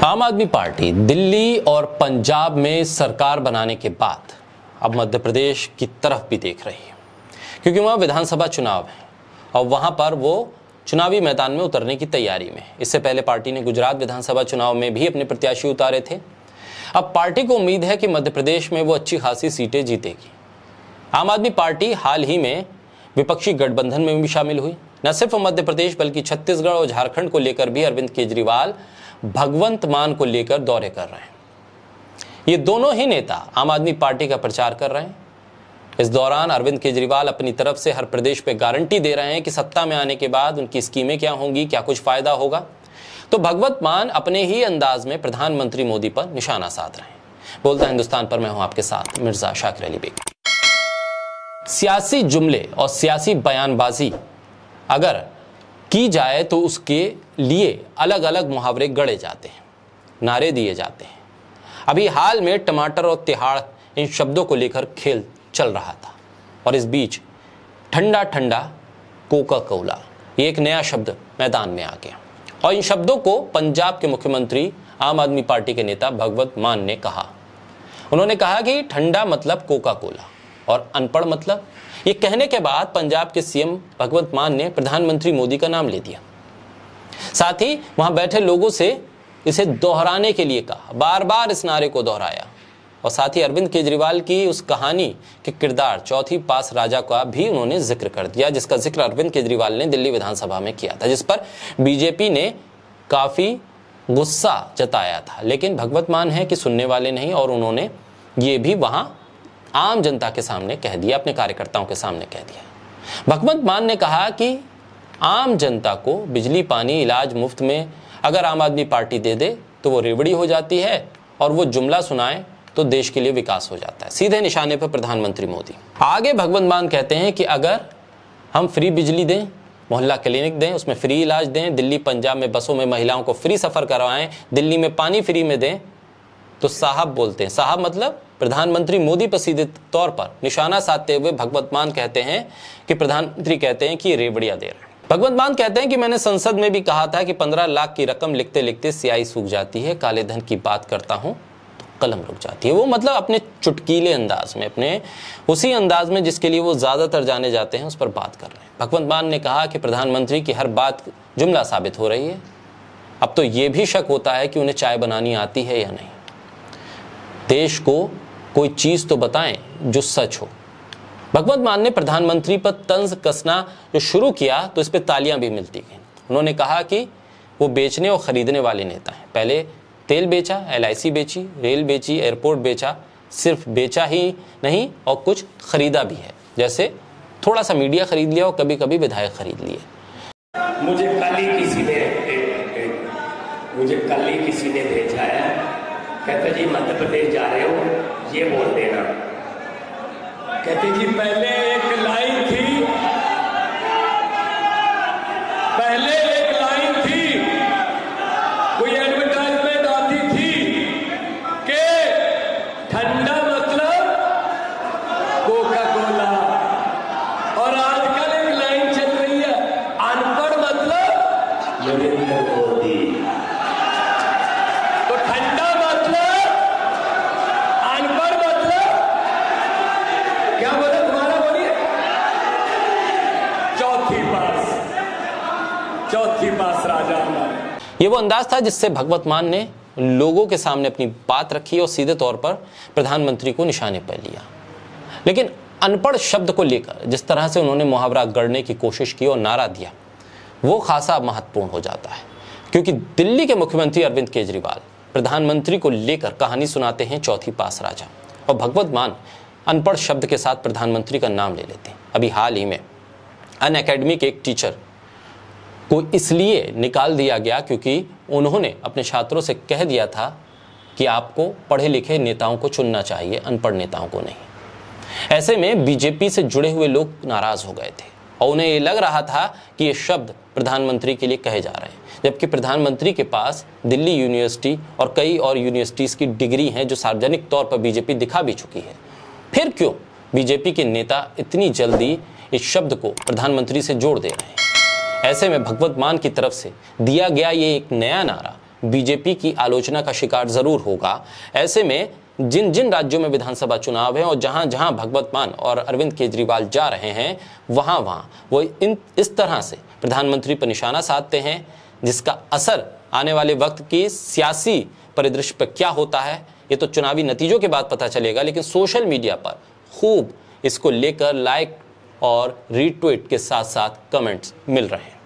आम आदमी पार्टी दिल्ली और पंजाब में सरकार बनाने के बाद अब मध्य प्रदेश की तरफ भी देख रही है, क्योंकि वहाँ विधानसभा चुनाव है और वहाँ पर वो चुनावी मैदान में उतरने की तैयारी में। इससे पहले पार्टी ने गुजरात विधानसभा चुनाव में भी अपने प्रत्याशी उतारे थे। अब पार्टी को उम्मीद है कि मध्य प्रदेश में वो अच्छी खासी सीटें जीतेगी। आम आदमी पार्टी हाल ही में विपक्षी गठबंधन में भी शामिल हुई। न सिर्फ मध्य प्रदेश बल्कि छत्तीसगढ़ और झारखंड को लेकर भी अरविंद केजरीवाल भगवंत मान को लेकर दौरे कर रहे हैं। ये दोनों ही नेता आम आदमी पार्टी का प्रचार कर रहे हैं। इस दौरान अरविंद केजरीवाल अपनी तरफ से हर प्रदेश पे गारंटी दे रहे हैं कि सत्ता में आने के बाद उनकी स्कीमें क्या होंगी, क्या कुछ फायदा होगा। तो भगवंत मान अपने ही अंदाज में प्रधानमंत्री मोदी पर निशाना साध रहे हैं। बोलता हिंदुस्तान पर मैं हूं आपके साथ मिर्जा शाकिर अली बेग। सियासी जुमले और सियासी बयानबाजी अगर की जाए तो उसके लिए अलग अलग मुहावरे गढ़े जाते हैं, नारे दिए जाते हैं। अभी हाल में टमाटर और तिहाड़ इन शब्दों को लेकर खेल चल रहा था और इस बीच ठंडा ठंडा कोका कोला ये एक नया शब्द मैदान में आ गया और इन शब्दों को पंजाब के मुख्यमंत्री आम आदमी पार्टी के नेता भगवंत मान ने कहा। उन्होंने कहा कि ठंडा मतलब कोका कोला और अनपढ़ मतलब। ये कहने के बाद पंजाब के सीएम भगवंत मान ने प्रधानमंत्री मोदी का नाम ले दिया। साथ ही वहां बैठे लोगों से इसे दोहराने के लिए कहा, बार बार इस नारे को दोहराया और साथ ही अरविंद केजरीवाल की उस कहानी के किरदार चौथी पास राजा का भी उन्होंने जिक्र कर दिया, जिसका जिक्र अरविंद केजरीवाल ने दिल्ली विधानसभा में किया था, जिस पर बीजेपी ने काफी गुस्सा जताया था। लेकिन भगवंत मान है कि सुनने वाले नहीं और उन्होंने ये भी वहां आम जनता के सामने कह दिया, अपने कार्यकर्ताओं के सामने कह दिया। भगवंत मान ने कहा कि आम जनता को बिजली पानी इलाज मुफ्त में अगर आम आदमी पार्टी दे दे तो वो रेवड़ी हो जाती है और वो जुमला सुनाए तो देश के लिए विकास हो जाता है। सीधे निशाने पर प्रधानमंत्री मोदी। आगे भगवंत मान कहते हैं कि अगर हम फ्री बिजली दें, मोहल्ला क्लिनिक दें, उसमें फ्री इलाज दें, दिल्ली पंजाब में बसों में महिलाओं को फ्री सफर करवाएं, दिल्ली में पानी फ्री में दें, तो साहब बोलते हैं। साहब मतलब प्रधानमंत्री मोदी पर सीधे तौर पर निशाना साधते हुए भगवंत मान कहते हैं कि प्रधानमंत्री कहते हैं कि ये रेवड़ियां दे रहे हैं। भगवंत मान कहते हैं कि मैंने संसद में भी कहा था कि 15 लाख की रकम लिखते लिखते स्याही सूख जाती है, काले धन की बात करता हूं तो कलम रुक जाती है। वो मतलब अपने चुटकीले अंदाज में, अपने उसी अंदाज में जिसके लिए वो ज्यादातर जाने जाते हैं, उस पर बात कर रहे हैं। भगवंत मान ने कहा कि प्रधानमंत्री की हर बात जुमला साबित हो रही है। अब तो ये भी शक होता है कि उन्हें चाय बनानी आती है या नहीं। देश को कोई चीज तो बताएं जो सच हो। भगवंत मान ने प्रधानमंत्री पर तंज कसना जो शुरू किया तो इस पे तालियां भी मिलती गईं। उन्होंने कहा कि वो बेचने और खरीदने वाले नेता हैं। पहले तेल बेचा, LIC बेची, रेल बेची, एयरपोर्ट बेचा। सिर्फ बेचा ही नहीं और कुछ खरीदा भी है, जैसे थोड़ा सा मीडिया खरीद लिया और कभी कभी विधायक खरीद लिए। मुझे कल ही किसी ने भेजा है, कहते जी मध्य प्रदेश जा रहे हो, ये बोल देना। कहते जी पहले एक लाइन थी, कोई एडवर्टाइजमेंट आती थी कि ठंडा मतलब कोका कोला, और आजकल एक लाइन चल रही है अनपढ़ मतलब नरेंद्र मोदी। तो ठंडा मतलब, अनपढ़ मतलब क्या बोले, तुम्हारा बोलिए, चौथी पास राजा। ये वो अंदाज था जिससे भगवंत मान ने लोगों के सामने अपनी बात रखी और सीधे तौर पर प्रधानमंत्री को निशाने पर लिया। लेकिन अनपढ़ शब्द को लेकर जिस तरह से उन्होंने मुहावरा गढ़ने की कोशिश की और नारा दिया, वो खासा महत्वपूर्ण हो जाता है, क्योंकि दिल्ली के मुख्यमंत्री अरविंद केजरीवाल प्रधानमंत्री को लेकर कहानी सुनाते हैं चौथी पास राजा, और भगवंत मान अनपढ़ शब्द के साथ प्रधानमंत्री का नाम ले लेते हैं। अभी हाल ही में अनअकैडमी के एक टीचर को इसलिए निकाल दिया गया क्योंकि उन्होंने अपने छात्रों से कह दिया था कि आपको पढ़े लिखे नेताओं को चुनना चाहिए, अनपढ़ नेताओं को नहीं। ऐसे में बीजेपी से जुड़े हुए लोग नाराज हो गए थे और उन्हें ये लग रहा था कि ये शब्द प्रधानमंत्री के लिए कहे जा रहे हैं, जबकि प्रधानमंत्री के पास दिल्ली यूनिवर्सिटी और कई और यूनिवर्सिटीज की डिग्री हैं जो सार्वजनिक तौर पर बीजेपी दिखा भी चुकी है। फिर क्यों बीजेपी के नेता इतनी जल्दी इस शब्द को प्रधानमंत्री से जोड़ दे रहे हैं? ऐसे में भगवंत मान की तरफ से दिया गया ये एक नया नारा बीजेपी की आलोचना का शिकार जरूर होगा। ऐसे में जिन जिन राज्यों में विधानसभा चुनाव है और जहां जहां भगवत मान और अरविंद केजरीवाल जा रहे हैं, वहां वहां वो इस तरह से प्रधानमंत्री पर निशाना साधते हैं, जिसका असर आने वाले वक्त की सियासी परिदृश्य पर क्या होता है ये तो चुनावी नतीजों के बाद पता चलेगा। लेकिन सोशल मीडिया पर खूब इसको लेकर लाइक और रीट्वीट के साथ साथ कमेंट्स मिल रहे हैं।